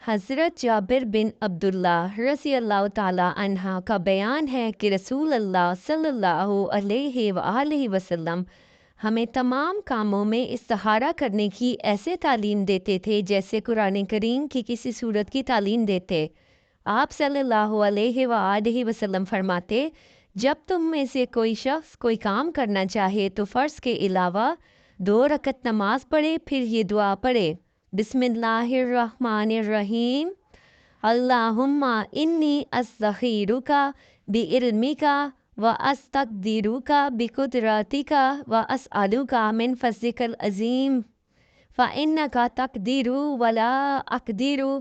हज़रत जाबिर बिन अब्दुल्ला रज़ी अल्लाह ताला अन्हा का बयान है कि रसूल अल्लाह सल्लल्लाहु अलैहि वआलैहि वसल्लम हमें तमाम कामों में इस्तिखारा करने की ऐसे तालीम देते थे जैसे कुरान करीम की किसी सूरत की तालीम देते। आप सल्लल्लाहु अलैहि वआलैहि वसल्लम फरमाते, जब तुम में से कोई शख्स कोई काम करना चाहे तो फ़र्ज़ के अलावा 2 रकत नमाज पढ़े, फिर ये दुआ पढ़े, बिस्मिल्लाहिर्रहमानिर्रहीम, अल्लाहुम्मा इन्नी अस्तगीरुका बिइल्मिका व अस्तक़दिरुका बिकुदरतिका व असअलुका मिन फ़ज़लिकल अज़ीम फ़इन्नका तक़दिरु वला अक़दिरु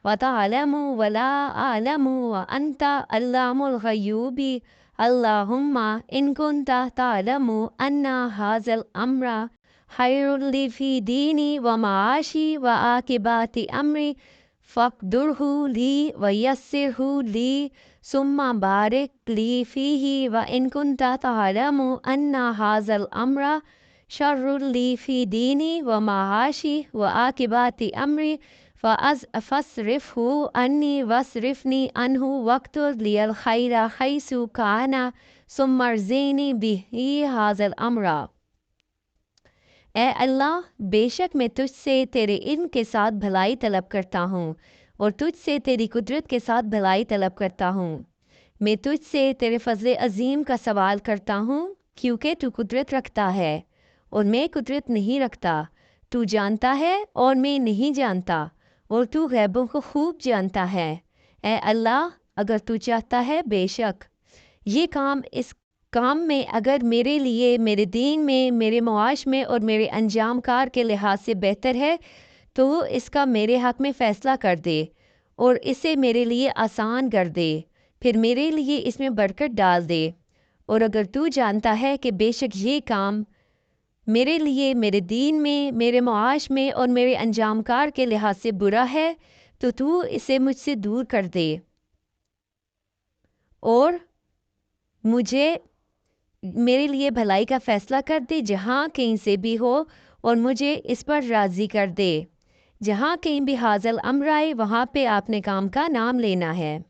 व तअलमु वला अअलमु व अन्ता अल्लामुल ग़यूबी अल्लाहुम्मा इन कुन्ता तअलमु अन्ना हाज़ल अम्रा खैरुल ली फ़ी दीनी व माआशी व आक़िबाति अम्री फ़क़्दिरहु ली व यस्सिरहु ली सुम्मा बारिक ली फ़ीही व इन कुन्ता तअलमु अन्ना हाज़ल अम्रा शर्रुल ली फ़ी दीनी व माआशी व आक़िबाति अम्री फ़अस्रिफ़हु अन्नी वस्रिफ़नी अन्हु वक़्तुर लियल खैरा हैसु काना सुम्मा अर्ज़िनी बिही हाज़ल अम्रा। ए अल्लाह, बेशक मैं तुझसे तेरे इल्म के साथ भलाई तलब करता हूँ और तुझसे तेरी कुदरत के साथ भलाई तलब करता हूँ। मैं तुझसे तेरे फ़ज़ल अज़ीम का सवाल करता हूँ क्योंकि तू कुदरत रखता है और मैं कुदरत नहीं रखता। तू जानता है और मैं नहीं जानता और तू ग़ैबों को खूब जानता है। ए अल्लाह, अगर तू चाहता है बेशक ये काम इस काम में अगर मेरे लिए, मेरे दीन में, मेरे मुआश में और मेरे अंजाम कार के लिहाज से बेहतर है तो इसका मेरे हक़ में फ़ैसला कर दे और इसे मेरे लिए आसान कर दे, फिर मेरे लिए इसमें बरकत डाल दे। और अगर तू जानता है कि बेशक ये काम मेरे लिए, मेरे दीन में, मेरे मुआश में और मेरे अंजाम कार के लिहाज से बुरा है तो तू इसे मुझसे दूर कर दे और मुझे मेरे लिए भलाई का फ़ैसला कर दे जहाँ कहीं से भी हो और मुझे इस पर राज़ी कर दे। जहाँ कहीं भी हाज़ल अम्र आए वहाँ पे आपने काम का नाम लेना है।